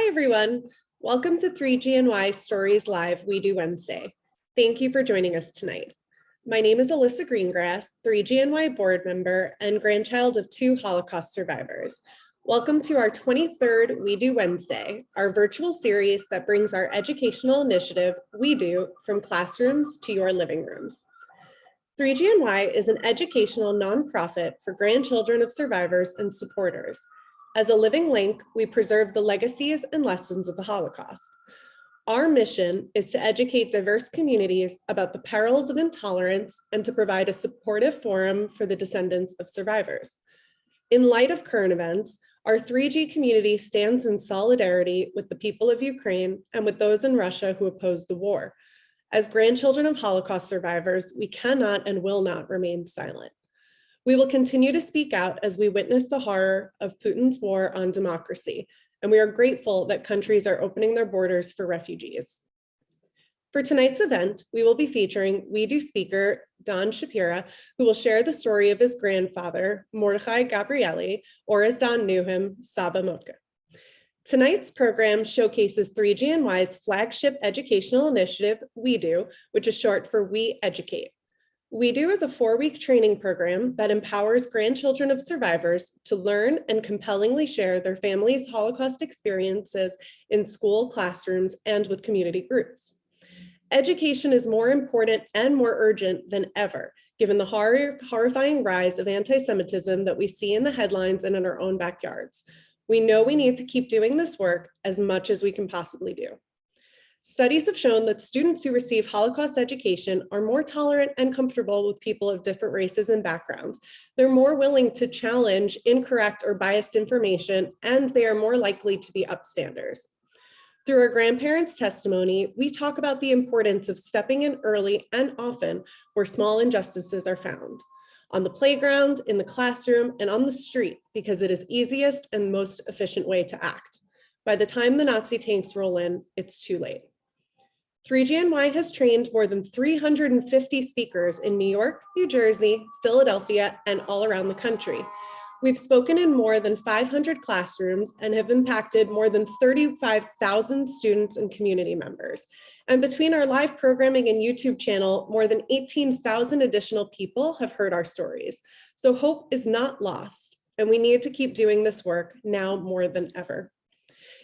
Hi, everyone. Welcome to 3GNY Stories Live WEDU Wednesday. Thank you for joining us tonight. My name is Alyssa Greengrass, 3GNY board member and grandchild of 2 Holocaust survivors. Welcome to our 23rd WEDU Wednesday, our virtual series that brings our educational initiative, WEDU, from classrooms to your living rooms. 3GNY is an educational nonprofit for grandchildren of survivors and supporters. As a living link, we preserve the legacies and lessons of the Holocaust. Our mission is to educate diverse communities about the perils of intolerance and to provide a supportive forum for the descendants of survivors. In light of current events, our 3G community stands in solidarity with the people of Ukraine and with those in Russia who oppose the war. As grandchildren of Holocaust survivors, we cannot and will not remain silent. We will continue to speak out as we witness the horror of Putin's war on democracy, and we are grateful that countries are opening their borders for refugees. For tonight's event, we will be featuring WEDU speaker Don Schapira, who will share the story of his grandfather, Mordechai Gabrieli, or as Don knew him, Saba Motke. Tonight's program showcases 3GNY's flagship educational initiative, WEDU, which is short for We Educate. WEDU is a 4-week training program that empowers grandchildren of survivors to learn and compellingly share their family's Holocaust experiences in school classrooms and with community groups. Education is more important and more urgent than ever, given the horrifying rise of anti-Semitism that we see in the headlines and in our own backyards. We know we need to keep doing this work as much as we can possibly do. Studies have shown that students who receive Holocaust education are more tolerant and comfortable with people of different races and backgrounds. They're more willing to challenge incorrect or biased information, and they are more likely to be upstanders. Through our grandparents' testimony, we talk about the importance of stepping in early and often where small injustices are found. On the playground, in the classroom, and on the street, because it is easiest and most efficient way to act. By the time the Nazi tanks roll in, it's too late. 3GNY has trained more than 350 speakers in New York, New Jersey, Philadelphia, and all around the country. We've spoken in more than 500 classrooms and have impacted more than 35,000 students and community members. And between our live programming and YouTube channel, more than 18,000 additional people have heard our stories. So hope is not lost, and we need to keep doing this work now more than ever.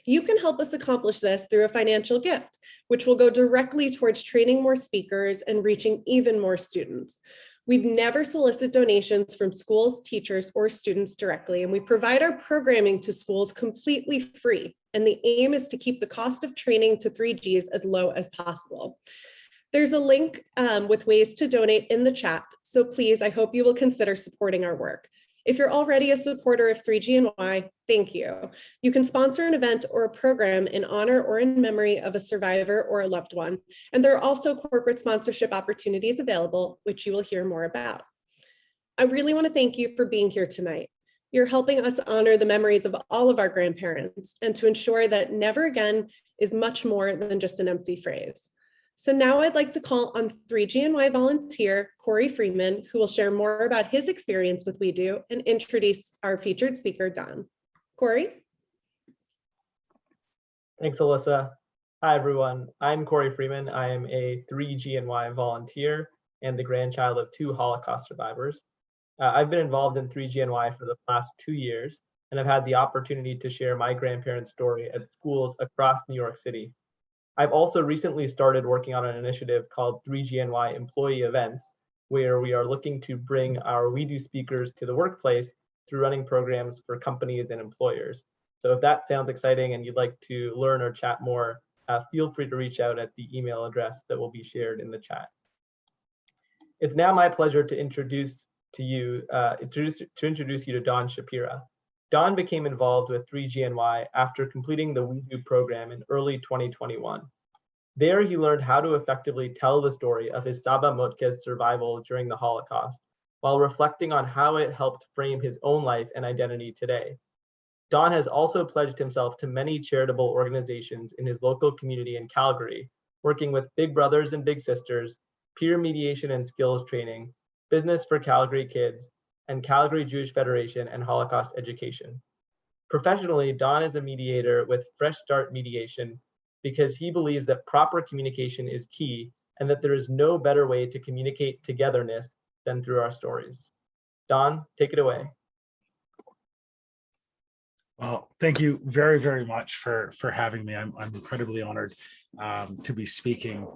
You can help us accomplish this through a financial gift, which will go directly towards training more speakers and reaching even more students. We never solicit donations from schools, teachers, or students directly, and we provide our programming to schools completely free. And the aim is to keep the cost of training to 3Gs as low as possible. There's a link with ways to donate in the chat, so please, I hope you will consider supporting our work. If you're already a supporter of 3GNY, thank you. You can sponsor an event or a program in honor or in memory of a survivor or a loved one. And there are also corporate sponsorship opportunities available, which you will hear more about. I really want to thank you for being here tonight. You're helping us honor the memories of all of our grandparents and to ensure that never again is much more than just an empty phrase. So now I'd like to call on 3GNY volunteer, Corey Freeman, who will share more about his experience with WEDU and introduce our featured speaker, Don. Corey? Thanks, Alyssa. Hi, everyone. I'm Corey Freeman. I am a 3GNY volunteer and the grandchild of 2 Holocaust survivors. I've been involved in 3GNY for the past 2 years, and I've had the opportunity to share my grandparents' story at schools across New York City. I've also recently started working on an initiative called 3GNY Employee Events, where we are looking to bring our WEDU speakers to the workplace through running programs for companies and employers. So if that sounds exciting and you'd like to learn or chat more, feel free to reach out at the email address that will be shared in the chat. It's now my pleasure to introduce you to Don Schapira. Don became involved with 3GNY after completing the WEDU program in early 2021. There, he learned how to effectively tell the story of his Saba Motke's survival during the Holocaust, while reflecting on how it helped frame his own life and identity today. Don has also pledged himself to many charitable organizations in his local community in Calgary, working with Big Brothers and Big Sisters, peer mediation and skills training, Business for Calgary Kids, and Calgary Jewish Federation and Holocaust Education. Professionally, Don is a mediator with Fresh Start Mediation because he believes that proper communication is key and that there is no better way to communicate togetherness than through our stories. Don, take it away. Well, thank you very, very much for having me. I'm incredibly honored to be speaking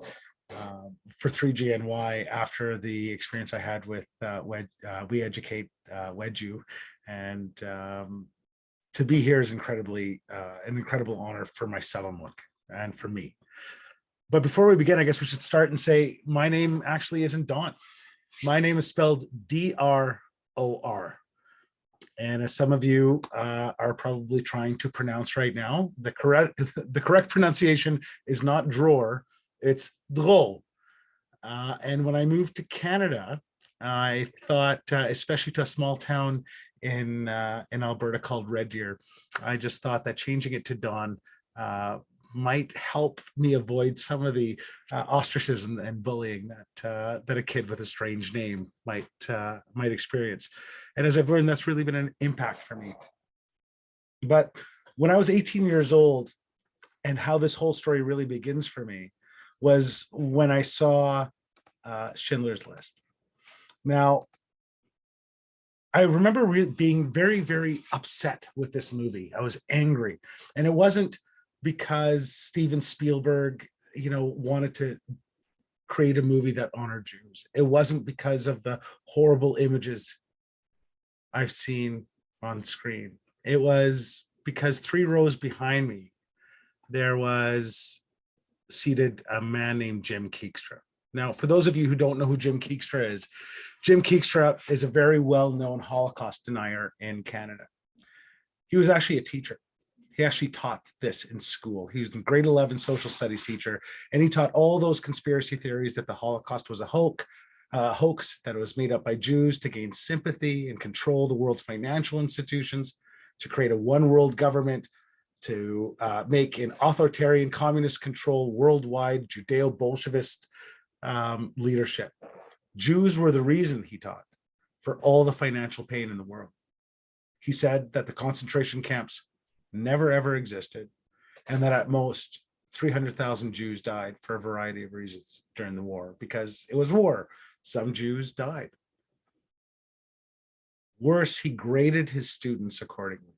for 3GNY after the experience I had with We Educate WEDU, and to be here is an incredible honor for my Saba Motke and for me. But before we begin, I guess we should start and say my name actually isn't Don. My name is spelled D-R-O-R. And as some of you are probably trying to pronounce right now, the correct pronunciation is not drawer, it's drôle. And when I moved to Canada, I thought, especially to a small town in Alberta called Red Deer, I just thought that changing it to Don might help me avoid some of the ostracism and bullying that a kid with a strange name might experience. And as I've learned, that's really been an impact for me. But when I was 18 years old, and how this whole story really begins for me was when I saw Schindler's List. Now, I remember being very, very upset with this movie. I was angry, and it wasn't because Steven Spielberg, wanted to create a movie that honored Jews. It wasn't because of the horrible images I've seen on screen. It was because 3 rows behind me, there was seated a man named Jim Keekstra. Now, for those of you who don't know who Jim Keekstra is a very well-known Holocaust denier in Canada. He was actually a teacher. He actually taught this in school. He was a grade 11 social studies teacher, and he taught all those conspiracy theories that the Holocaust was a hoax, that it was made up by Jews to gain sympathy and control the world's financial institutions, to create a one world government, to make an authoritarian communist control worldwide Judeo-Bolshevist leadership. Jews were the reason, he taught, for all the financial pain in the world. He said that the concentration camps never ever existed, and that at most 300,000 Jews died for a variety of reasons during the war, because it was war. Some Jews died. Worse, he graded his students accordingly.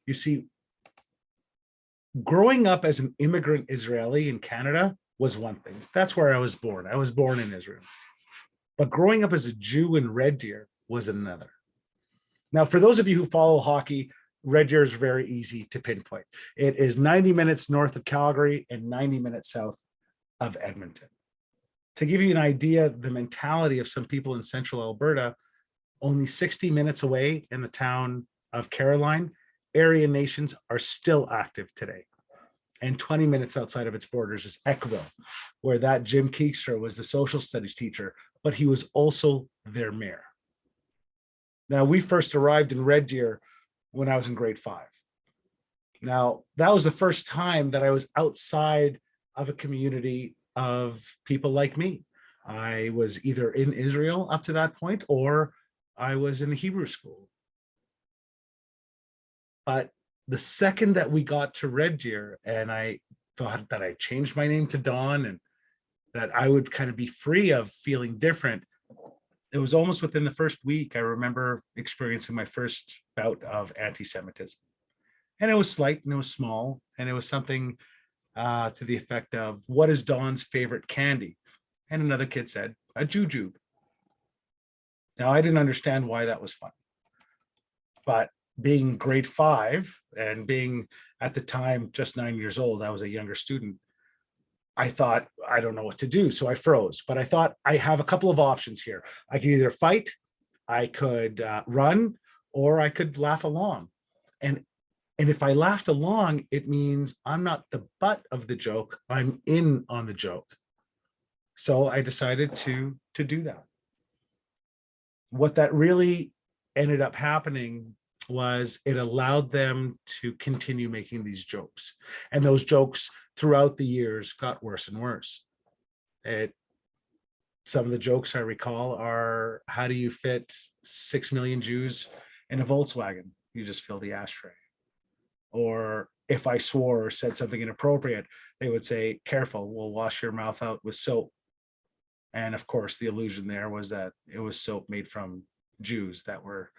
You see, growing up as an immigrant Israeli in Canada was one thing. That's where I was born. I was born in Israel. But growing up as a Jew in Red Deer was another. Now, for those of you who follow hockey, Red Deer is very easy to pinpoint. It is 90 minutes north of Calgary and 90 minutes south of Edmonton. To give you an idea, the mentality of some people in central Alberta, only 60 minutes away in the town of Caroline, Aryan nations are still active today. And 20 minutes outside of its borders is Eckville, where that Jim Keekstra was the social studies teacher, but he was also their mayor. Now, we first arrived in Red Deer when I was in grade 5. Now, that was the first time that I was outside of a community of people like me. I was either in Israel up to that point, or I was in a Hebrew school. But the second that we got to Red Deer, and I thought that I changed my name to Don and that I would kind of be free of feeling different, it was almost within the first week, I remember experiencing my first bout of anti-Semitism. And it was slight and it was small, and it was something to the effect of, what is Don's favorite candy? And another kid said, a jujube. Now, I didn't understand why that was funny. But being grade 5 and being at the time just 9 years old, I was a younger student, I thought, I don't know what to do. So I froze, but I thought, I have a couple of options here. I could either fight, I could run, or I could laugh along. And if I laughed along, it means I'm not the butt of the joke, I'm in on the joke. So I decided to do that. What that really ended up happening was it allowed them to continue making these jokes. And those jokes throughout the years got worse and worse. Some of the jokes I recall are, how do you fit 6 million Jews in a Volkswagen? you just fill the ashtray. Or if I swore or said something inappropriate, they would say, careful, we'll wash your mouth out with soap. And of course, the illusion there was that it was soap made from Jews that were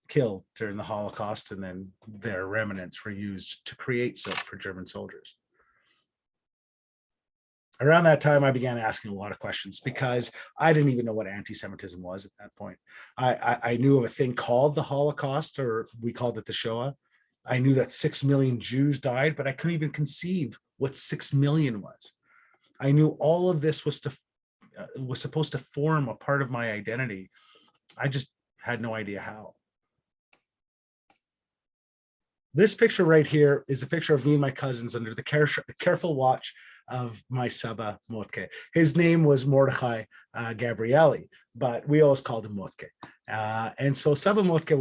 killed during the Holocaust, and then their remnants were used to create soap for German soldiers. Around that time, I began asking a lot of questions because I didn't even know what anti-Semitism was at that point. I knew of a thing called the Holocaust, or we called it the Shoah. I knew that 6 million Jews died, but I couldn't even conceive what 6 million was. I knew all of this was supposed to form a part of my identity. I just had no idea how. This picture right here is a picture of me and my cousins under the careful watch of my Saba Motke. His name was Mordechai Gabrieli, but we always called him Motke. And so Saba Motke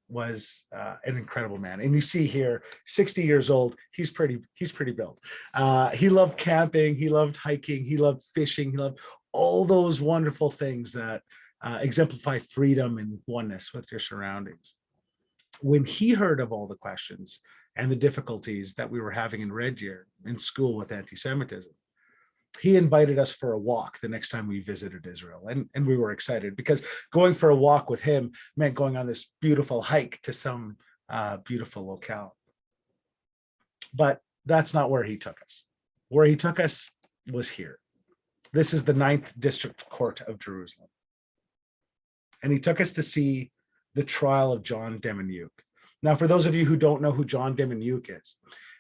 was an incredible man. And you see here, 60 years old, he's pretty built. He loved camping, he loved hiking, he loved fishing, he loved all those wonderful things that exemplify freedom and oneness with your surroundings. When he heard of all the questions and the difficulties that we were having in Red Deer in school with anti-Semitism, he invited us for a walk the next time we visited Israel. And we were excited because going for a walk with him meant going on this beautiful hike to some beautiful locale. But that's not where he took us. Where he took us was here. This is the 9th District Court of Jerusalem. And he took us to see the trial of John Deminik. Now, for those of you who don't know who John Deminik is,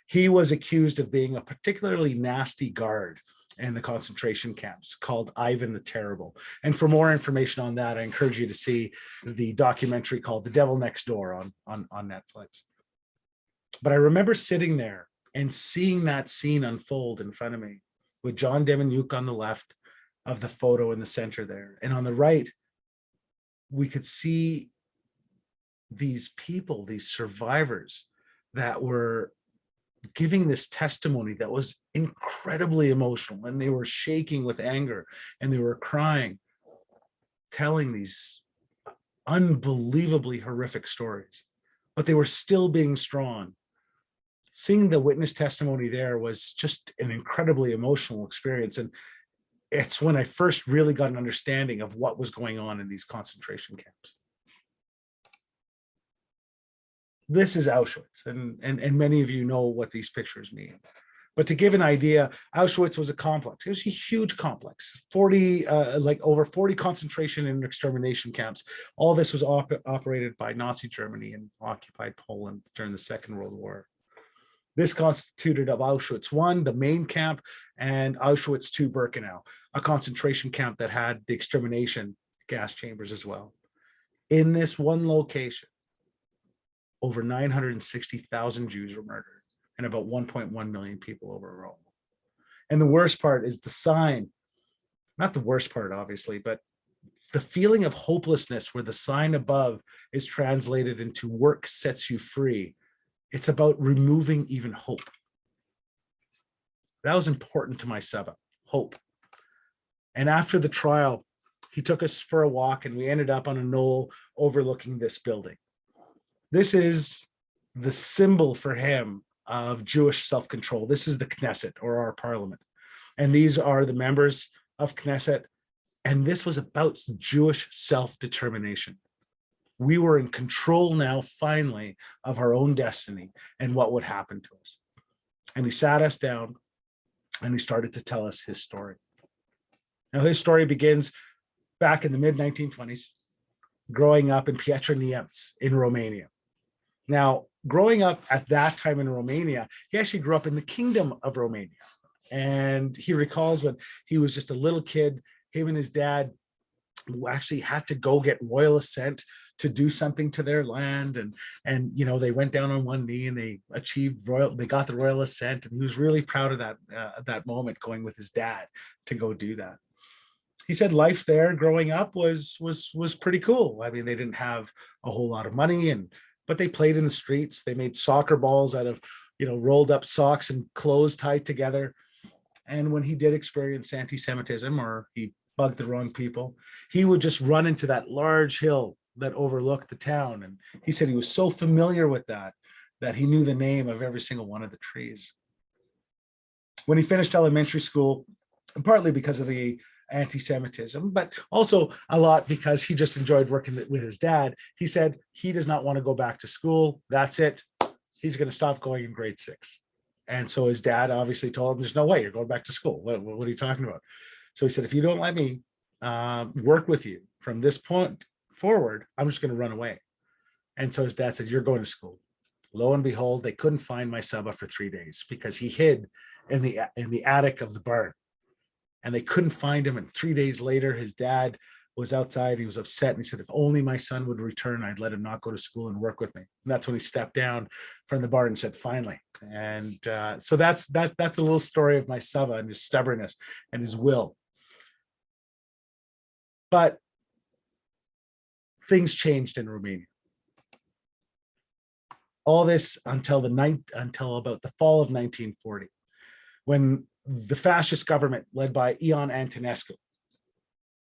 he was accused of being a particularly nasty guard in the concentration camps called Ivan the Terrible. And for more information on that, I encourage you to see the documentary called The Devil Next Door on Netflix. But I remember sitting there and seeing that scene unfold in front of me with John Deminik on the left of the photo in the center there. And on the right, we could see these people, these survivors that were giving this testimony that was incredibly emotional, and they were shaking with anger and they were crying, telling these unbelievably horrific stories, but they were still being strong. Seeing the witness testimony there was just an incredibly emotional experience. And it's when I first really got an understanding of what was going on in these concentration camps. This is Auschwitz, and many of you know what these pictures mean. But to give an idea, Auschwitz was a complex. It was a huge complex, over 40 concentration and extermination camps. All this was operated by Nazi Germany and occupied Poland during the Second World War. This constituted of Auschwitz I, the main camp, and Auschwitz II Birkenau, a concentration camp that had the extermination gas chambers as well. In this one location, over 960,000 Jews were murdered and about 1.1 million people overall. And the worst part is the sign, not the worst part, obviously, but the feeling of hopelessness where the sign above is translated into work sets you free. It's about removing even hope. That was important to my Saba, hope. And after the trial, he took us for a walk and we ended up on a knoll overlooking this building. This is the symbol for him of Jewish self-control. This is the Knesset, or our parliament. And these are the members of Knesset. And this was about Jewish self-determination. We were in control now, finally, of our own destiny and what would happen to us. And he sat us down and he started to tell us his story. Now, his story begins back in the mid-1920s, growing up in Piatra Neamț in Romania. Now, growing up at that time in Romania, he actually grew up in the Kingdom of Romania. And he recalls when he was just a little kid, him and his dad actually had to go get royal assent to do something to their land. And you know, they went down on one knee and they got the royal assent. And he was really proud of that moment, going with his dad to go do that. He said life there growing up was pretty cool. I mean, they didn't have a whole lot of money, but they played in the streets. They made soccer balls out of, rolled up socks and clothes tied together. And when he did experience anti-Semitism, or he bugged the wrong people, he would just run into that large hill that overlooked the town. And he said he was so familiar with that he knew the name of every single one of the trees. When he finished elementary school, partly because of the anti-Semitism, but also a lot because he just enjoyed working with his dad, he said he does not want to go back to school. That's it. He's going to stop going in grade 6. And so his dad obviously told him, there's no way you're going back to school. What are you talking about? So he said, if you don't let me work with you from this point forward, I'm just going to run away. And so his dad said, you're going to school. Lo and behold, they couldn't find my Saba for 3 days because he hid in the attic of the barn. And they couldn't find him. And 3 days later, his dad was outside. He was upset. And he said, if only my son would return, I'd let him not go to school and work with me. And that's when he stepped down from the barn and said, finally. And so that's a little story of my Saba and his stubbornness and his will. But things changed in Romania. All this until about the fall of 1940, when the fascist government led by Ion Antonescu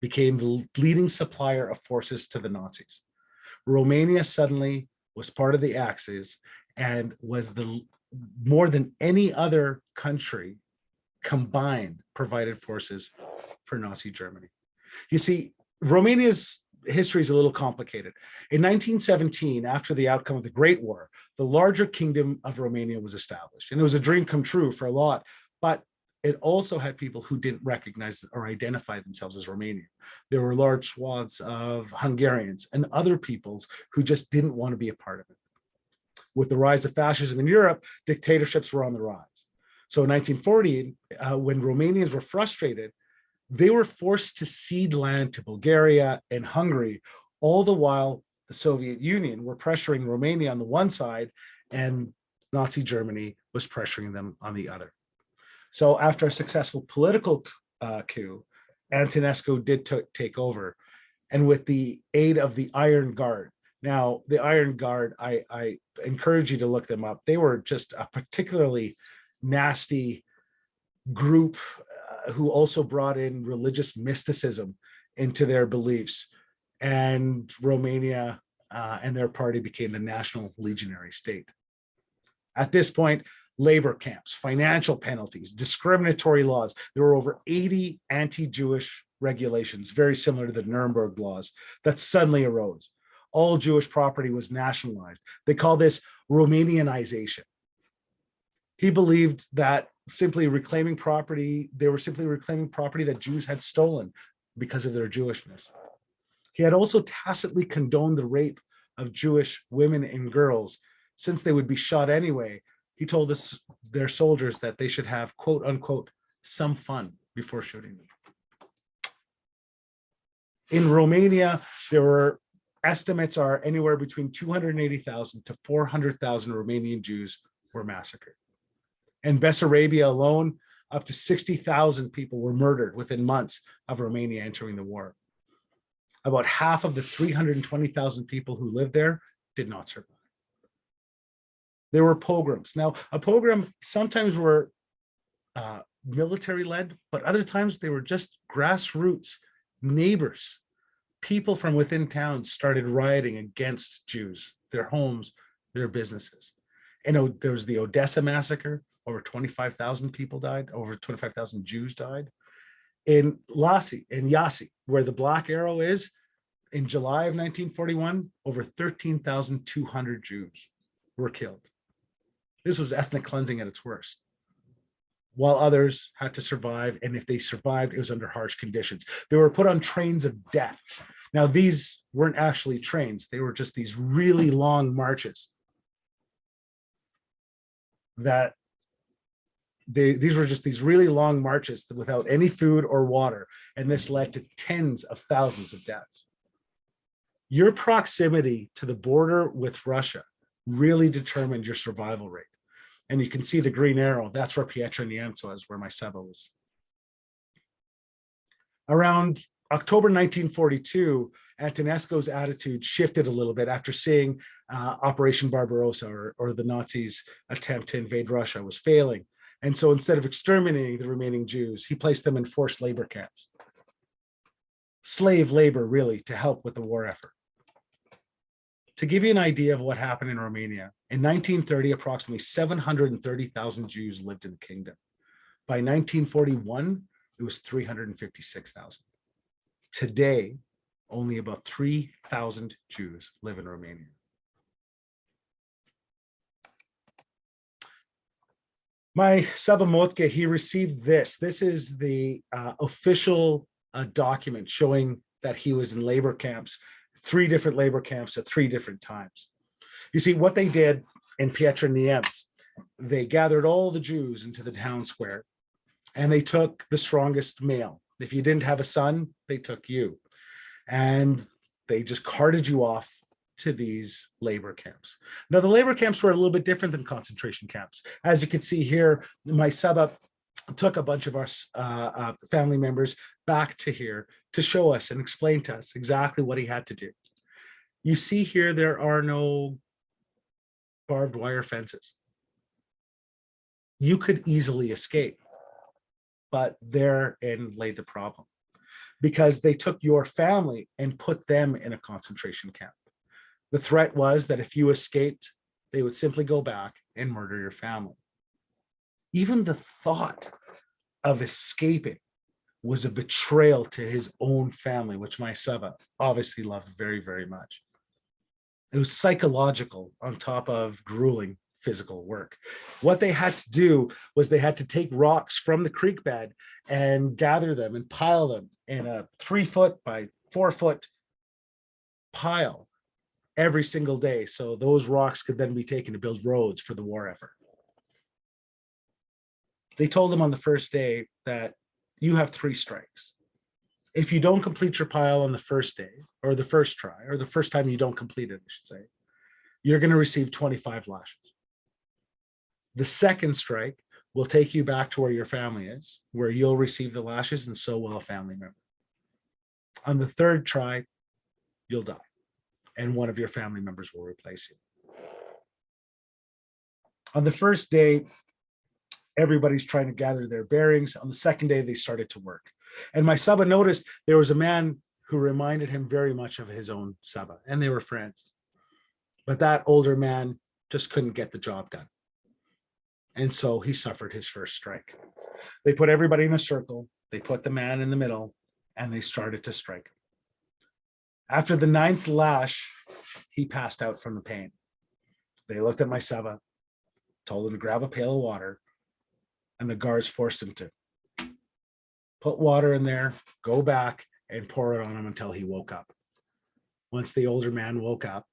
became the leading supplier of forces to the Nazis. Romania suddenly was part of the Axis and was more than any other country combined provided forces for Nazi Germany. You see, Romania's history is a little complicated. In 1917, after the outcome of the Great War, the larger kingdom of Romania was established. And it was a dream come true for a lot, but it also had people who didn't recognize or identify themselves as Romanian. There were large swaths of Hungarians and other peoples who just didn't want to be a part of it. With the rise of fascism in Europe, dictatorships were on the rise. So in 1940, when Romanians were frustrated, they were forced to cede land to Bulgaria and Hungary, all the while the Soviet Union were pressuring Romania on the one side and Nazi Germany was pressuring them on the other. So after a successful political coup, Antonescu did take over, and with the aid of the Iron Guard. Now, the Iron Guard, I encourage you to look them up. They were just a particularly nasty group who also brought in religious mysticism into their beliefs. And Romania and their party became the National Legionary State. At this point, labor camps, financial penalties, discriminatory laws. There were over 80 anti-Jewish regulations, very similar to the Nuremberg laws, that suddenly arose. All Jewish property was nationalized. They call this Romanianization. He believed that simply reclaiming property, they were simply reclaiming property that Jews had stolen because of their Jewishness. He had also tacitly condoned the rape of Jewish women and girls, since they would be shot anyway. He told their soldiers that they should have, quote unquote, some fun before shooting them. In Romania, there were estimates are anywhere between 280,000 to 400,000 Romanian Jews were massacred. In Bessarabia alone, up to 60,000 people were murdered within months of Romania entering the war. About half of the 320,000 people who lived there did not survive. There were pogroms. Now, a pogrom sometimes were military-led, but other times they were just grassroots neighbors. People from within towns started rioting against Jews, their homes, their businesses. And there was the Odessa massacre. Over 25,000 people died. Over 25,000 Jews died. In Iasi, where the black arrow is, in July of 1941, over 13,200 Jews were killed. This was ethnic cleansing at its worst. While others had to survive, and if they survived, it was under harsh conditions. They were put on trains of death. Now, these weren't actually trains. They were just these really long marches these were just these really long marches without any food or water, and this led to tens of thousands of deaths. Your proximity to the border with Russia really determined your survival rate. And you can see the green arrow, that's where Pietranianț was, where my Saba was. Around October 1942, Antonescu's attitude shifted a little bit after seeing Operation Barbarossa, or the Nazis' attempt to invade Russia, was failing. And so instead of exterminating the remaining Jews, he placed them in forced labor camps. Slave labor, really, to help with the war effort. To give you an idea of what happened in Romania, in 1930, approximately 730,000 Jews lived in the kingdom. By 1941, it was 356,000. Today, only about 3,000 Jews live in Romania. My Saba Motke, he received this. This is the official document showing that he was in labor camps, 3 different labor camps at 3 different times. You see, what they did in Pietrenienți, they gathered all the Jews into the town square, and they took the strongest male. If you didn't have a son, they took you. And they just carted you off to these labor camps. Now, the labor camps were a little bit different than concentration camps. As you can see here, my Saba took a bunch of our family members back to here to show us and explain to us exactly what he had to do. You see here, there are no barbed wire fences. You could easily escape, but therein lay the problem, because they took your family and put them in a concentration camp. The threat was that if you escaped, they would simply go back and murder your family. Even the thought of escaping was a betrayal to his own family, which my Saba obviously loved very, very much. It was psychological on top of grueling physical work. What they had to do was they had to take rocks from the creek bed and gather them and pile them in a 3-foot by 4-foot pile every single day. So those rocks could then be taken to build roads for the war effort. They told them on the first day that you have 3 strikes. If you don't complete your pile on the first day, or the first try, or the first time you don't complete it, I should say, you're going to receive 25 lashes. The second strike will take you back to where your family is, where you'll receive the lashes, and so will a family member. On the third try, you'll die, and one of your family members will replace you. On the first day, everybody's trying to gather their bearings. On the second day, they started to work. And my Saba noticed there was a man who reminded him very much of his own Saba, and they were friends. But that older man just couldn't get the job done. And so he suffered his first strike. They put everybody in a circle, they put the man in the middle, and they started to strike him. After the 9th lash, he passed out from the pain. They looked at my Saba, told him to grab a pail of water, and the guards forced him to put water in there, go back, and pour it on him until he woke up. Once the older man woke up,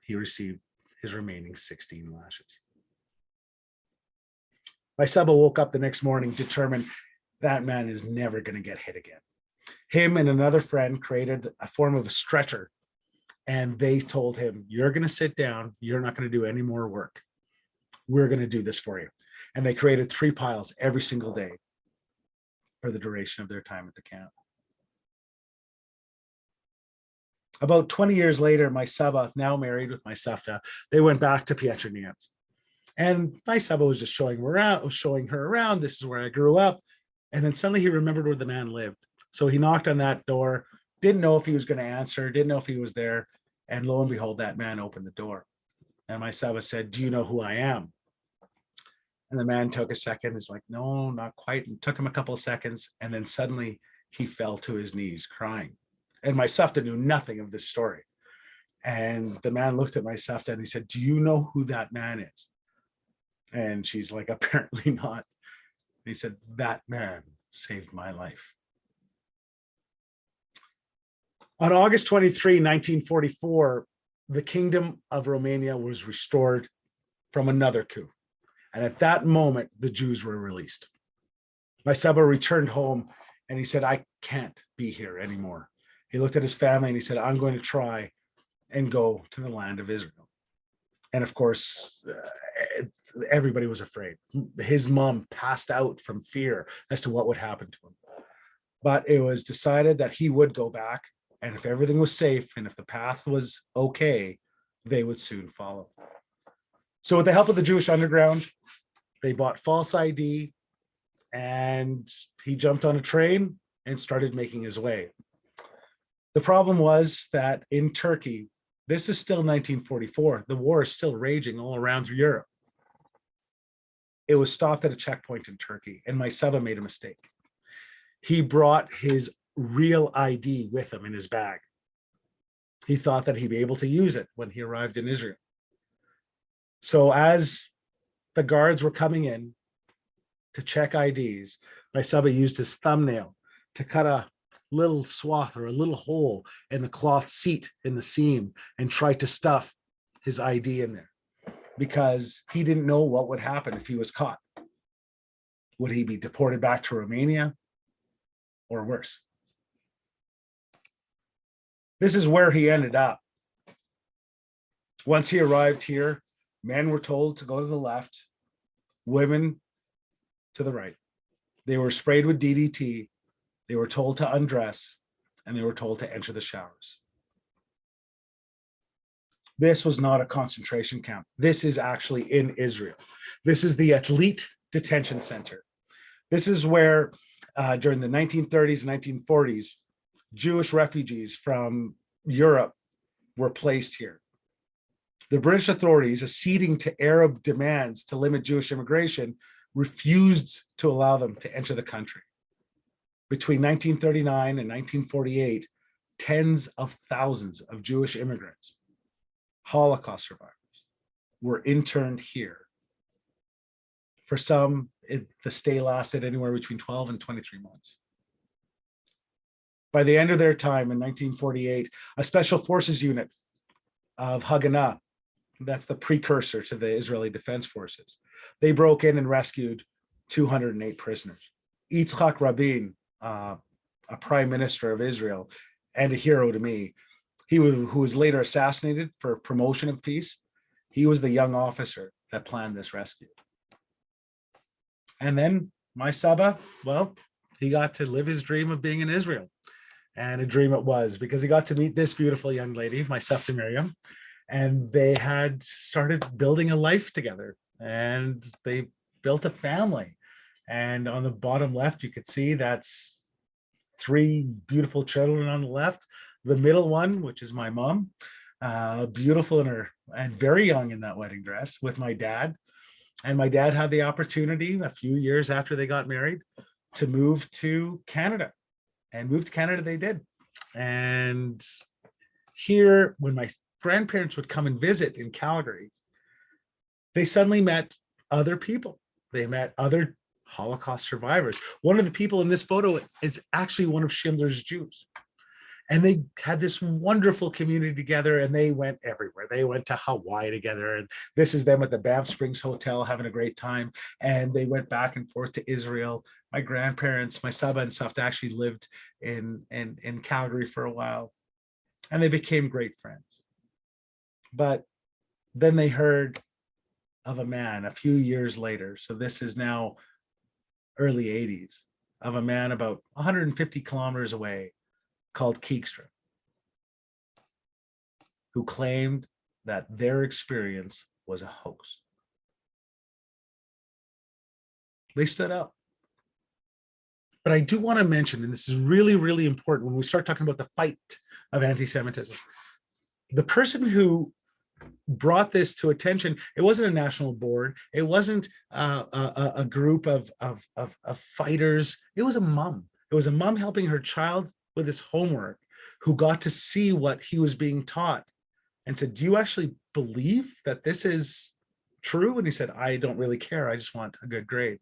he received his remaining 16 lashes. My Saba woke up the next morning determined that man is never going to get hit again. Him and another friend created a form of a stretcher, and they told him, you're going to sit down, you're not going to do any more work. We're going to do this for you. And they created 3 piles every single day for the duration of their time at the camp. About 20 years later, my Saba, now married with my Savta, they went back to Pietrenienți. And my Saba was just showing her around. This is where I grew up. And then suddenly he remembered where the man lived. So he knocked on that door, didn't know if he was going to answer, didn't know if he was there. And lo and behold, that man opened the door. And my Saba said, do you know who I am? And the man took a second. He's like, no, not quite. It took him a couple of seconds. And then suddenly he fell to his knees crying. And my Savta knew nothing of this story. And the man looked at my Savta and he said, do you know who that man is? And she's like, apparently not. He said, that man saved my life. On August 23, 1944, the Kingdom of Romania was restored from another coup. And at that moment, the Jews were released. My Saba returned home and he said, I can't be here anymore. He looked at his family and he said, I'm going to try and go to the land of Israel. And of course, everybody was afraid. His mom passed out from fear as to what would happen to him. But it was decided that he would go back, and if everything was safe and if the path was okay, they would soon follow. So with the help of the Jewish underground, they bought false ID, and he jumped on a train and started making his way. The problem was that in Turkey, This is still 1944. The war is still raging all around Europe. It was stopped at a checkpoint in Turkey, and my Saba made a mistake. He brought his real ID with him in his bag. He thought that he'd be able to use it when he arrived in Israel. So as the guards were coming in to check IDs, my Saba used his thumbnail to cut a little swath or a little hole in the cloth seat in the seam and tried to stuff his ID in there because he didn't know what would happen if he was caught. Would he be deported back to Romania or worse? This is where he ended up. Once he arrived here, men were told to go to the left, women to the right. They were sprayed with DDT. They were told to undress, and they were told to enter the showers. This was not a concentration camp. This is actually in Israel. This is the Athlete Detention Center. This is where during the 1930s and 1940s, Jewish refugees from Europe were placed here. The British authorities, acceding to Arab demands to limit Jewish immigration, refused to allow them to enter the country. Between 1939 and 1948, tens of thousands of Jewish immigrants, Holocaust survivors, were interned here. For some, the stay lasted anywhere between 12 and 23 months. By the end of their time in 1948, a special forces unit of Haganah, that's the precursor to the Israeli Defense Forces, they broke in and rescued 208 prisoners. Yitzhak Rabin, a prime minister of Israel and a hero to me, who was later assassinated for promotion of peace, he was the young officer that planned this rescue. And then my Saba, well, he got to live his dream of being in Israel. And a dream it was, because he got to meet this beautiful young lady, my Sefta Miriam, and they had started building a life together, and they built a family. And on the bottom left, you could see that's 3 beautiful children on the left. The middle one, which is my mom, beautiful in her and very young in that wedding dress with my dad. And my dad had the opportunity a few years after they got married to move to Canada, and move to Canada they did. And here, when my grandparents would come and visit in Calgary, they suddenly met other people. They met other Holocaust survivors. One of the people in this photo is actually one of Schindler's Jews. And they had this wonderful community together, and they went everywhere. They went to Hawaii together. And this is them at the Banff Springs Hotel having a great time. And they went back and forth to Israel. My grandparents, my Saba and Safta, actually lived in Calgary for a while. And they became great friends. But then they heard of a man a few years later. So this is now early 80s, of a man about 150 kilometers away called Keekstra, who claimed that their experience was a hoax. They stood up. But I do want to mention, and this is really, really important when we start talking about the fight of anti-Semitism, the person who brought this to attention, it wasn't a national board, it wasn't a group of fighters, it was a mom. It was a mom helping her child with his homework, who got to see what he was being taught and said, do you actually believe that this is true? And he said, I don't really care, I just want a good grade.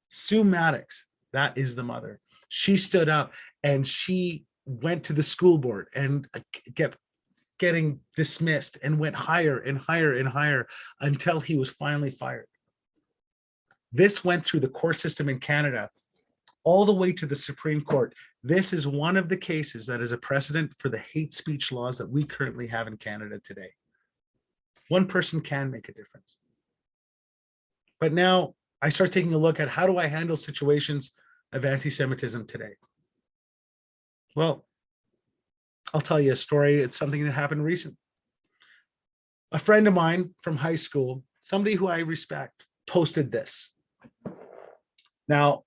Sue Maddox, that is the mother. She stood up and she went to the school board and kept getting dismissed and went higher and higher and higher until he was finally fired. This went through the court system in Canada all the way to the Supreme Court. This is one of the cases that is a precedent for the hate speech laws that we currently have in Canada today. One person can make a difference. But now I start taking a look at, how do I handle situations of anti-Semitism today? Well, I'll tell you a story. It's something that happened recently. A friend of mine from high school, somebody who I respect, posted this. Now,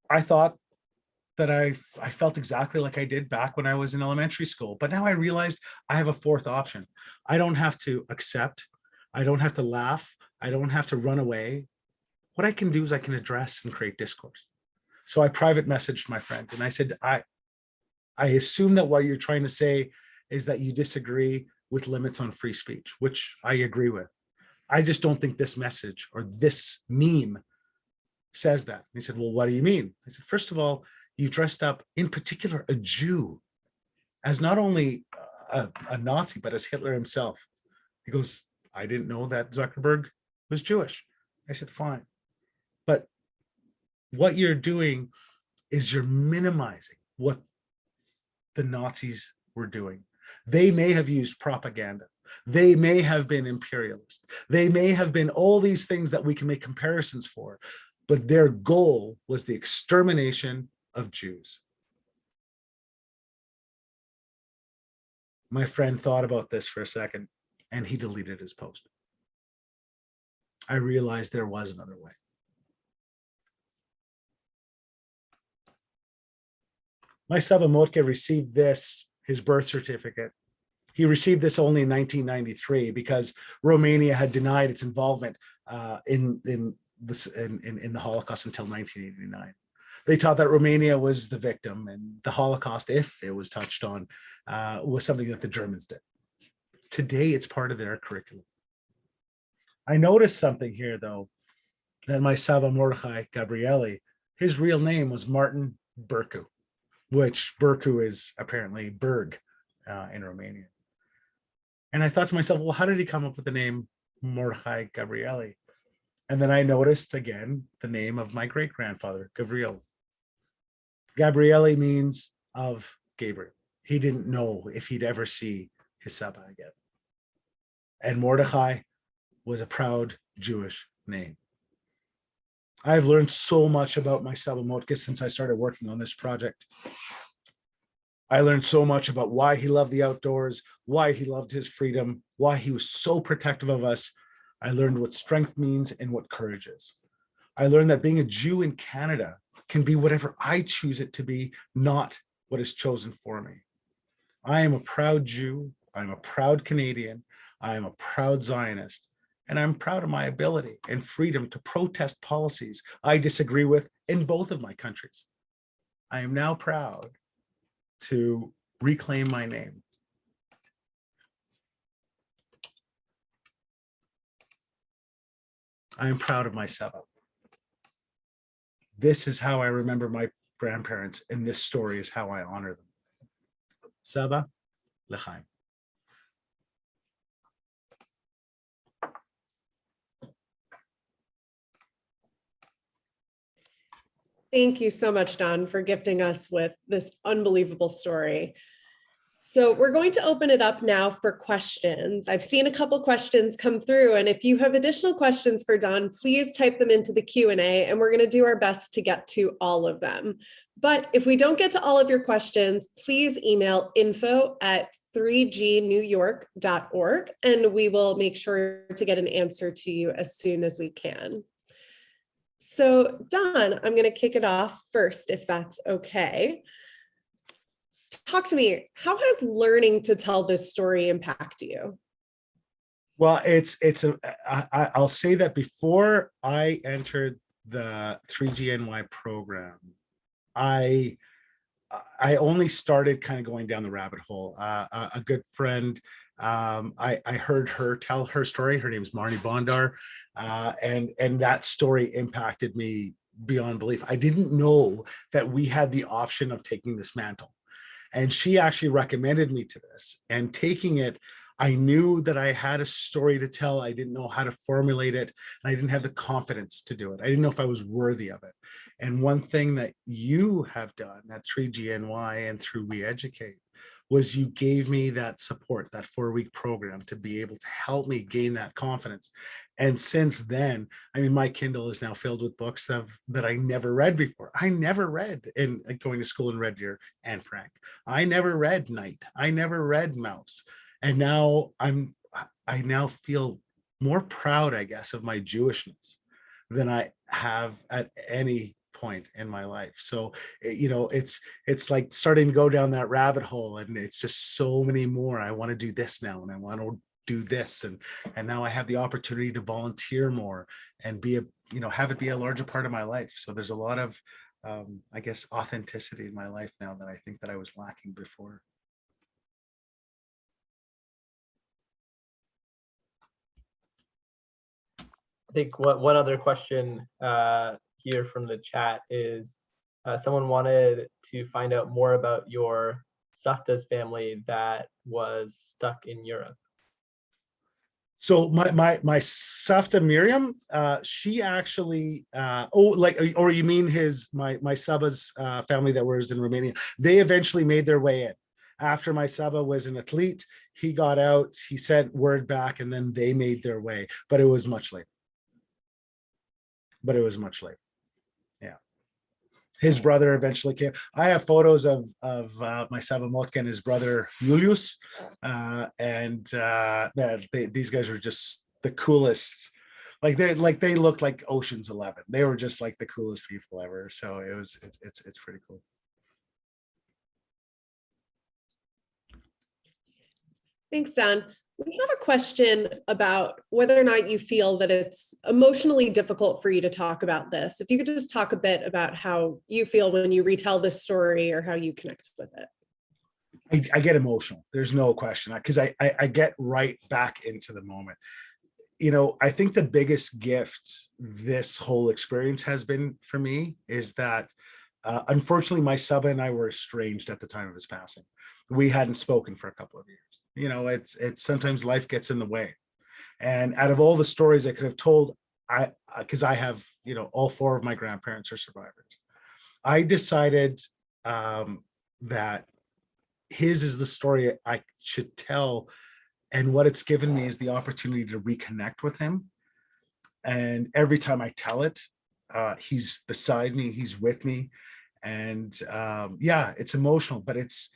I thought that I felt exactly like I did back when I was in elementary school. But now I realized I have a fourth option. I don't have to accept. I don't have to laugh. I don't have to run away. What I can do is I can address and create discourse. So I private messaged my friend and I said, I assume that what you're trying to say is that you disagree with limits on free speech, which I agree with. I just don't think this message or this meme says that. And he said, well, what do you mean? I said, first of all, you dressed up, in particular, a Jew, as not only a Nazi, but as Hitler himself. He goes, I didn't know that Zuckerberg was Jewish. I said, fine. But what you're doing is you're minimizing what the Nazis were doing. They may have used propaganda. They may have been imperialist. They may have been all these things that we can make comparisons for, but their goal was the extermination of Jews. My friend thought about this for a second and he deleted his post. I realized there was another way. My Saba Motke received this, his birth certificate. He received this only in 1993 because Romania had denied its involvement in the Holocaust until 1989. They taught that Romania was the victim and the Holocaust, if it was touched on, was something that the Germans did. Today, it's part of their curriculum. I noticed something here, though, that my Saba Mordechai Gabrieli, his real name was Martin Bercu, which Bercu is apparently Berg in Romania. And I thought to myself, well, how did he come up with the name Mordechai Gabrieli? And then I noticed again the name of my great-grandfather, Gabriel. Gabrieli means of Gabriel. He didn't know if he'd ever see his Saba again. And Mordechai was a proud Jewish name. I've learned so much about my Saba Motke since I started working on this project. I learned so much about why he loved the outdoors, why he loved his freedom, why he was so protective of us. I learned what strength means and what courage is. I learned that being a Jew in Canada can be whatever I choose it to be, not what is chosen for me. I am a proud Jew. I'm a proud Canadian. I am a proud Zionist. And I'm proud of my ability and freedom to protest policies I disagree with in both of my countries. I am now proud to reclaim my name. I am proud of my Saba. This is how I remember my grandparents, and this story is how I honor them. Saba L'chaim. Thank you so much, Don, for gifting us with this unbelievable story. So we're going to open it up now for questions. I've seen a couple questions come through, and if you have additional questions for Don, please type them into the Q&A, and we're going to do our best to get to all of them. But if we don't get to all of your questions, please email info@3gnewyork.org, and we will make sure to get an answer to you as soon as we can. So Don, I'm going to kick it off first, if that's okay. Talk to me. How has learning to tell this story impact you? Well, I'll say that before I entered the 3GNY program, I only started kind of going down the rabbit hole. A good friend, I heard her tell her story. Her name is Marnie Bondar, and that story impacted me beyond belief. I didn't know that we had the option of taking this mantle. And she actually recommended me to this, and taking it, I knew that I had a story to tell. I didn't know how to formulate it, and I didn't have the confidence to do it. I didn't know if I was worthy of it. And one thing that you have done at 3GNY and through We Educate was you gave me that support, that 4-week program, to be able to help me gain that confidence. And since then, I mean, my Kindle is now filled with books that I never read before. I never read in going to school in Red Deer, Anne Frank. I never read Night. I never read Mouse. And now I now feel more proud, I guess, of my Jewishness than I have at any point in my life. So, it's like starting to go down that rabbit hole, and it's just so many more. I want to do this now, and I want to do this, and now I have the opportunity to volunteer more and have it be a larger part of my life. So there's a lot of I guess authenticity in my life now that I think that I was lacking before. I think one other question here from the chat is someone wanted to find out more about your Safta's family that was stuck in Europe. So my Safta Miriam, she actually or you mean my Saba's family that was in Romania? They eventually made their way in. After my Saba was an athlete, he got out, he sent word back, and then they made their way. But it was much later. Yeah. His brother eventually came. I have photos of my Saba Motke and his brother Julius, these guys were just the coolest. They looked like Ocean's 11. They were just like the coolest people ever. So it's pretty cool. Thanks, Don. We have a question about whether or not you feel that it's emotionally difficult for you to talk about this. If you could just talk a bit about how you feel when you retell this story or how you connect with it. I get emotional. There's no question, because I get right back into the moment. I think the biggest gift this whole experience has been for me is that unfortunately my Saba and I were estranged at the time of his passing. We hadn't spoken for a couple of years. It's sometimes life gets in the way. And out of all the stories I could have told, because I have, all four of my grandparents are survivors. I decided that his is the story I should tell. And what it's given me is the opportunity to reconnect with him. And every time I tell it, he's beside me, he's with me. And it's emotional, but it's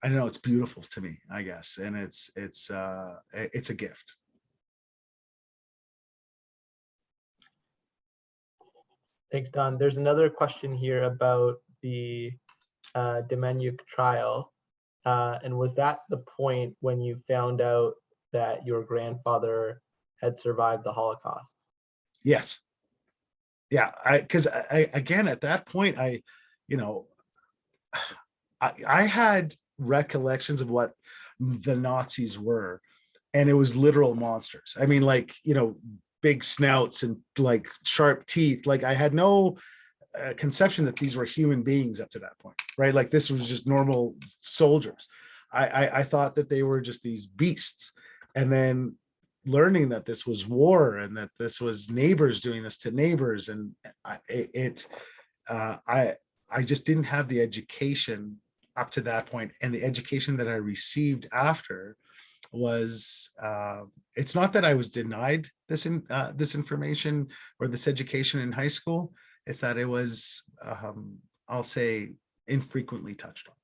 I don't know, it's beautiful to me, I guess. And it's a gift. Thanks, Don. There's another question here about the Deminik trial. And was that the point when you found out that your grandfather had survived the Holocaust? Yes. Yeah, because again, at that point, I had recollections of what the Nazis were, and it was literal monsters. I mean, big snouts and sharp teeth. I had no conception that these were human beings up to that point, right? This was just normal soldiers. I thought that they were just these beasts, and then learning that this was war and that this was neighbors doing this to neighbors, and I just didn't have the education up to that point, and the education that I received after was it's not that I was denied this information or this education in high school. It's that it was I'll say infrequently touched on.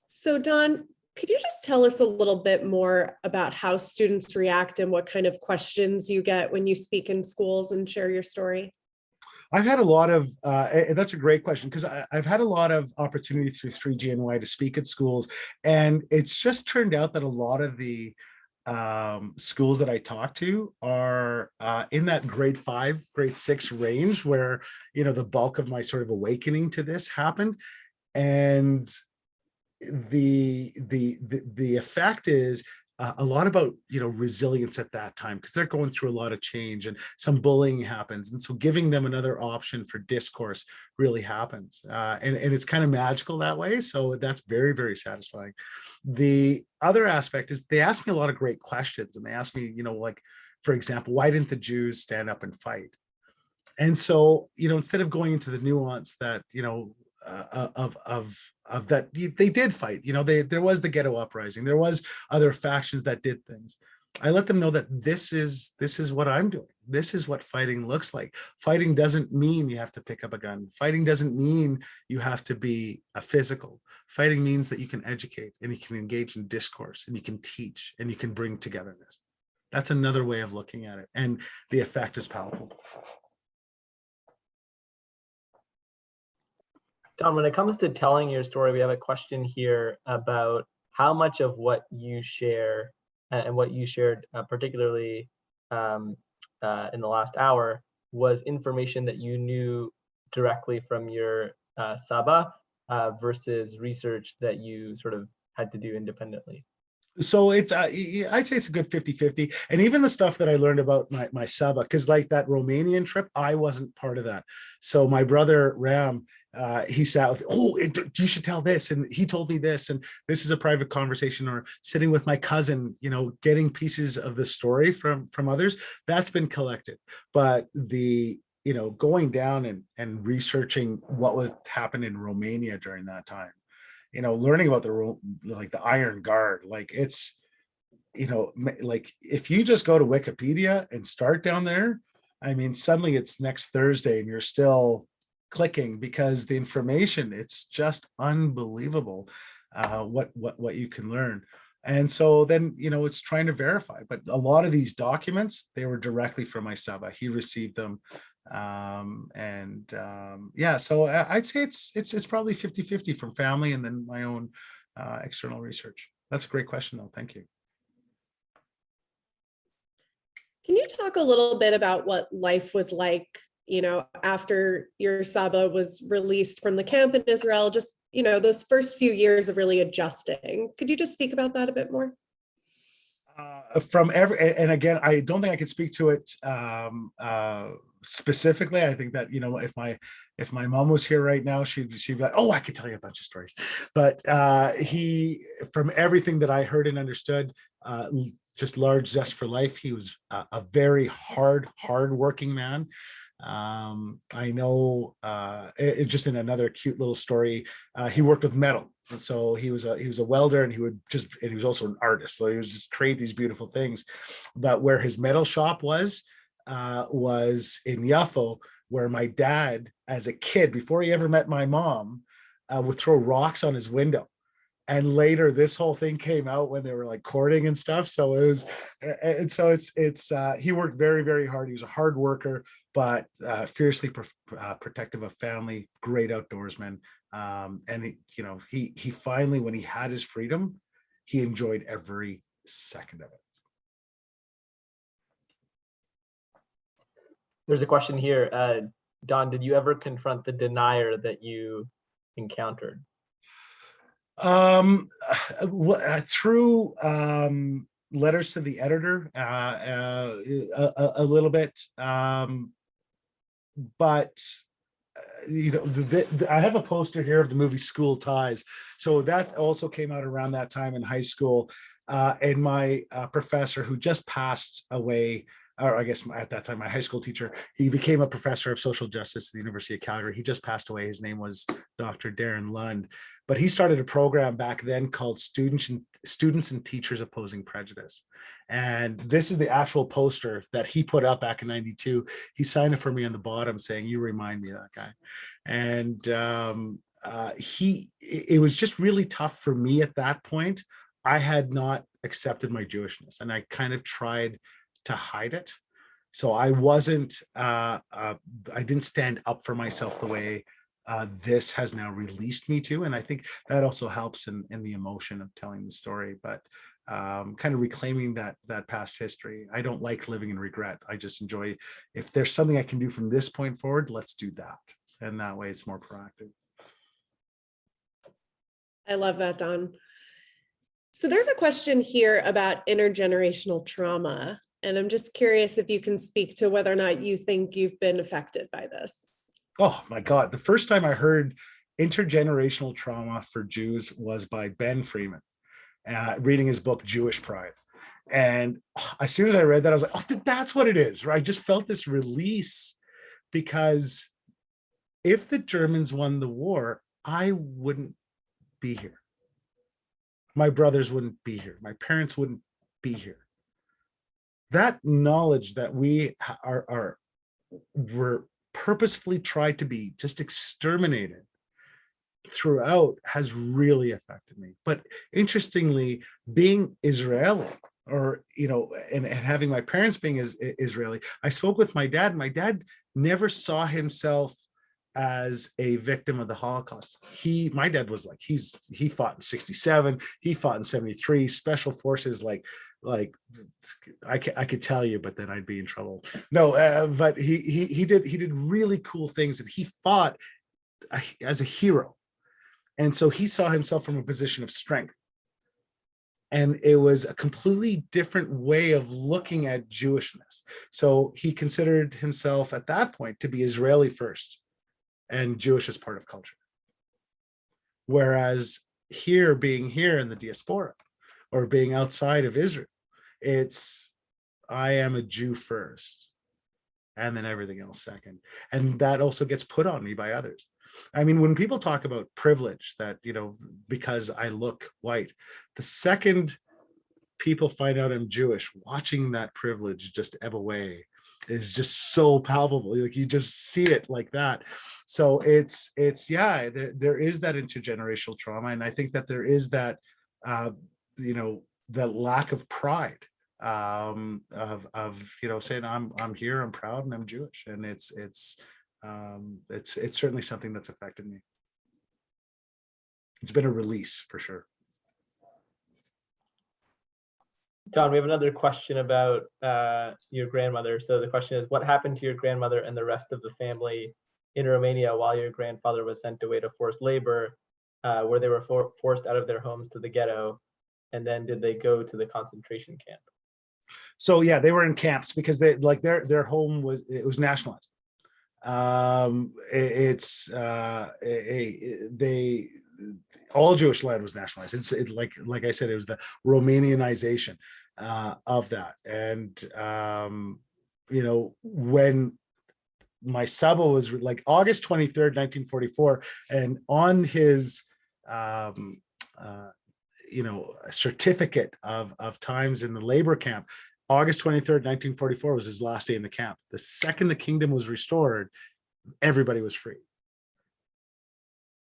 So Don, could you just tell us a little bit more about how students react and what kind of questions you get when you speak in schools and share your story? I've had a lot of, that's a great question, because I've had a lot of opportunity through 3GNY to speak at schools. And it's just turned out that a lot of the schools that I talk to are in that grade 5, grade 6 range where, the bulk of my sort of awakening to this happened. And the effect is a lot about resilience at that time, because they're going through a lot of change and some bullying happens, and so giving them another option for discourse really happens, and it's kind of magical that way. So that's very, very satisfying. The other aspect is they ask me a lot of great questions, and they ask me, for example, why didn't the Jews stand up and fight? And so instead of going into the nuance that of that they did fight, there was the ghetto uprising, there was other factions that did things. I let them know that this is what I'm doing. This is what fighting looks like. Fighting doesn't mean you have to pick up a gun. Fighting doesn't mean you have to be a physical. Fighting means that you can educate and you can engage in discourse and you can teach and you can bring togetherness. That's another way of looking at it. And the effect is palpable. Don, when it comes to telling your story, we have a question here about how much of what you share and what you shared, particularly in the last hour, was information that you knew directly from your Saba versus research that you sort of had to do independently. So it's I'd say it's a good 50-50. And even the stuff that I learned about my Saba, because like that Romanian trip, I wasn't part of that. So my brother Ram, he sat with, you should tell this, and he told me this, and this is a private conversation. Or sitting with my cousin, getting pieces of the story from others, that's been collected. But the going down and researching what would happen in Romania during that time, learning about the Iron Guard, like it's, like if you just go to Wikipedia and start down there, I mean, suddenly it's next Thursday and you're still clicking because the information, it's just unbelievable what you can learn. And so then, it's trying to verify, but a lot of these documents, they were directly from my Saba. He received them. Yeah, so I'd say it's probably 50-50 from family and then my own external research. That's a great question though. Thank you. Can you talk a little bit about what life was like, after your Saba was released from the camp in Israel, just, those first few years of really adjusting? Could you just speak about that a bit more? And again, I don't think I could speak to it specifically. I think that, if my mom was here right now, she'd be like, oh, I could tell you a bunch of stories. But from everything that I heard and understood, just large zest for life. He was a very hard working man. I know just in another cute little story, he worked with metal. And so he was a welder, and he was also an artist. So he was just create these beautiful things. But where his metal shop was in Yafo, where my dad, as a kid, before he ever met my mom, would throw rocks on his window. And later this whole thing came out when they were like courting and stuff. So he worked very, very hard. He was a hard worker, but fiercely protective of family, great outdoorsman. And he finally, when he had his freedom, he enjoyed every second of it. There's a question here. Don, did you ever confront the denier that you encountered? Through letters to the editor, a little bit, but I have a poster here of the movie School Ties. So that also came out around that time in high school, and my professor, who just passed away, or I guess at that time, my high school teacher, he became a professor of social justice at the University of Calgary. He just passed away. His name was Dr. Darren Lund, but he started a program back then called Students and Teachers Opposing Prejudice. And this is the actual poster that he put up back in '92. He signed it for me on the bottom saying, "You remind me of that guy." And it was just really tough for me at that point. I had not accepted my Jewishness, and I kind of tried to hide it. So I wasn't, I didn't stand up for myself the way this has now released me to. And I think that also helps in the emotion of telling the story, but kind of reclaiming that past history. I don't like living in regret. I just enjoy, if there's something I can do from this point forward, let's do that. And that way it's more proactive. I love that, Don. So there's a question here about intergenerational trauma. And I'm just curious if you can speak to whether or not you think you've been affected by this. Oh my God. The first time I heard intergenerational trauma for Jews was by Ben Freeman, reading his book, Jewish Pride. And as soon as I read that, I was like, oh, that's what it is, right? I just felt this release, because if the Germans won the war, I wouldn't be here. My brothers wouldn't be here. My parents wouldn't be here. That knowledge that we were purposefully tried to be just exterminated throughout has really affected me. But interestingly, being Israeli, or, and having my parents being Israeli, I spoke with my dad. My dad never saw himself as a victim of the Holocaust. My dad was like, he fought in 67, he fought in 73, special forces, like I could tell you, but then I'd be in trouble. No, but he did really cool things, and he fought as a hero. And so he saw himself from a position of strength. And it was a completely different way of looking at Jewishness. So he considered himself at that point to be Israeli first and Jewish as part of culture. Whereas being here in the diaspora or being outside of Israel, I am a Jew first and then everything else second. And that also gets put on me by others. I mean, when people talk about privilege, that, because I look white, the second people find out I'm Jewish, watching that privilege just ebb away is just so palpable. Like, you just see it like that. So it's yeah, there is that intergenerational trauma. And I think that there is that, the lack of pride of saying I'm here, I'm proud, and I'm Jewish. And it's certainly something that's affected me. It's been a release for sure. Don, we have another question about your grandmother. So the question is, what happened to your grandmother and the rest of the family in Romania while your grandfather was sent away to forced labor, where they were forced out of their homes to the ghetto? And then did they go to the concentration camp? So yeah, they were in camps because their home was nationalized. All Jewish land was nationalized. Like I said, it was the Romanianization of that. And when my Saba was like August 23rd, 1944, and on his certificate of times in the labor camp, August 23rd, 1944 was his last day in the camp. The second the kingdom was restored, everybody was free.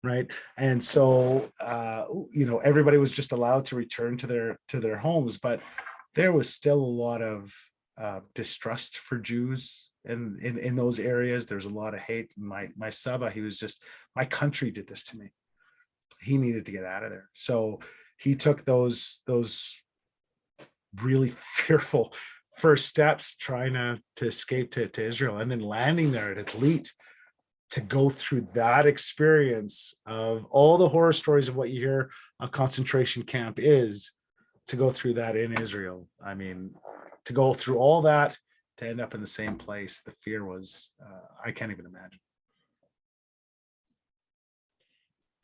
Right. And so, everybody was just allowed to return to their homes, but there was still a lot of distrust for Jews in those areas. There's a lot of hate. My Saba, he was just, my country did this to me. He needed to get out of there. So he took those really fearful first steps trying to escape to Israel, and then landing there at Atlit to go through that experience of all the horror stories of what you hear a concentration camp is, to go through that in Israel. I mean, to go through all that to end up in the same place, the fear was, I can't even imagine.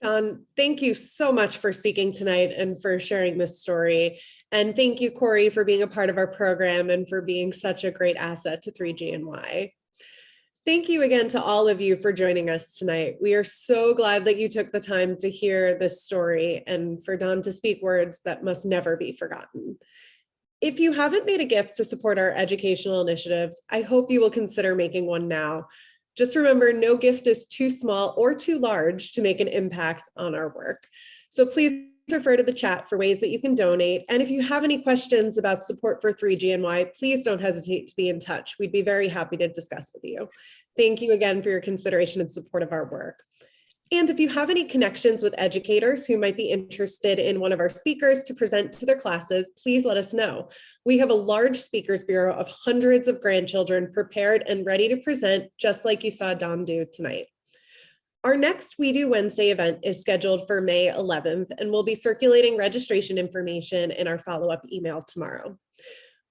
Don, thank you so much for speaking tonight and for sharing this story. And thank you, Corey, for being a part of our program and for being such a great asset to 3GNY. Thank you again to all of you for joining us tonight. We are so glad that you took the time to hear this story and for Don to speak words that must never be forgotten. If you haven't made a gift to support our educational initiatives, I hope you will consider making one now. Just remember, no gift is too small or too large to make an impact on our work. So please refer to the chat for ways that you can donate. And if you have any questions about support for 3GNY, please don't hesitate to be in touch. We'd be very happy to discuss with you. Thank you again for your consideration and support of our work. And if you have any connections with educators who might be interested in one of our speakers to present to their classes, please let us know. We have a large speakers bureau of hundreds of grandchildren prepared and ready to present, just like you saw Don do tonight. Our next WEDU Wednesday event is scheduled for May 11th, and we'll be circulating registration information in our follow-up email tomorrow.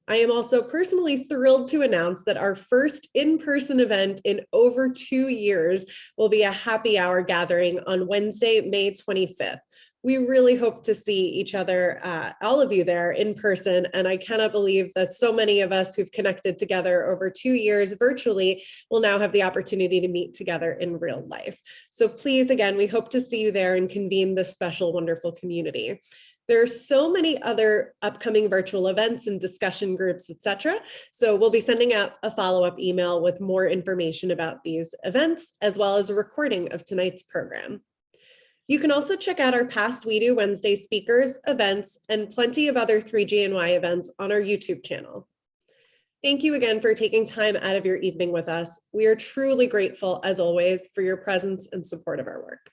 I am also personally thrilled to announce that our first in-person event in over 2 years will be a happy hour gathering on Wednesday, May 25th. We really hope to see each other, all of you there in person, and I cannot believe that so many of us who've connected together over 2 years virtually will now have the opportunity to meet together in real life. So please, again, we hope to see you there and convene this special, wonderful community. There are so many other upcoming virtual events and discussion groups, etc. So we'll be sending out a follow-up email with more information about these events, as well as a recording of tonight's program. You can also check out our past WEDU Wednesday speakers, events, and plenty of other 3GNY events on our YouTube channel. Thank you again for taking time out of your evening with us. We are truly grateful, as always, for your presence and support of our work.